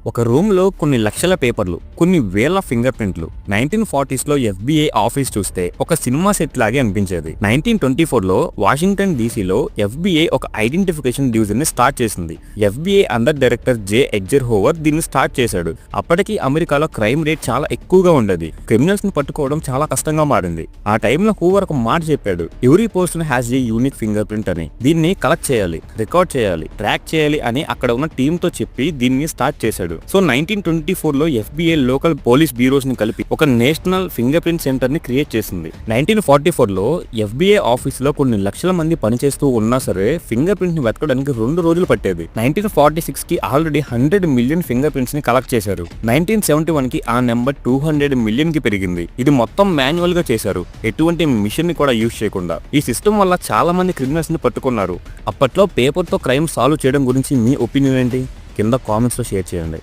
ఒక రూమ్లో కొన్ని లక్షల పేపర్లు, కొన్ని వేల ఫింగర్ ప్రింట్లు. 1940s FBI ఆఫీస్ చూస్తే ఒక సినిమా సెట్ లాగే అనిపించేది. 1924లో వాషింగ్టన్ డీసీలో FBI ఒక ఐడెంటిఫికేషన్ డివిజన్ ని స్టార్ట్ చేసింది. FBI అండర్ డైరెక్టర్ జే ఎడ్గర్ హూవర్ దీన్ని స్టార్ట్ చేశాడు. అప్పటికి అమెరికాలో క్రైమ్ రేట్ చాలా ఎక్కువగా ఉండేది. క్రిమినల్స్ ని పట్టుకోవడం చాలా కష్టంగా మారింది. ఆ టైంలో హూవర్ ఒక మాట చెప్పాడు, every person has a unique finger print అని. దీన్ని కలెక్ట్ చేయాలి, రికార్డ్ చేయాలి, ట్రాక్ చేయాలి అని అక్కడ ఉన్న టీమ్ తో చెప్పి దీన్ని స్టార్ట్ చేశాడు. సో 1924లో FBI లోకల్ పోలీస్ బ్యూరోస్ ని కలిపి ఒక నేషనల్ ఫింగర్ ప్రింట్ సెంటర్ ని క్రియేట్ చేసింది. 1944లో FBI ఆఫీస్ లో కొన్ని లక్షల మంది పనిచేస్తూ ఉన్నా సరే ఫింగర్ ప్రింట్ ని వెతకడానికి 2 రోజులు పట్టేది. 1946 కి ఆల్రెడీ 100 మిలియన్ ఫింగర్ ప్రింట్స్ ని కలెక్ట్ చేశారు. 1971 కి ఆ నెంబర్ 200 మిలియన్ కి పెరిగింది. ఇది మొత్తం మాన్యువల్ గా చేశారు, ఎటువంటి మిషన్ ని కూడా యూజ్ చేయకుండా. ఈ సిస్టమ్ వల్ల చాలా మంది క్రిమినల్స్ ని పట్టుకున్నారు. అప్పట్లో పేపర్ తో క్రైమ్ సాల్వ్ చేయడం గురించి మీ ఒపీనియన్ ఏంటి? కింద కామెంట్స్ లో షేర్ చేయండి.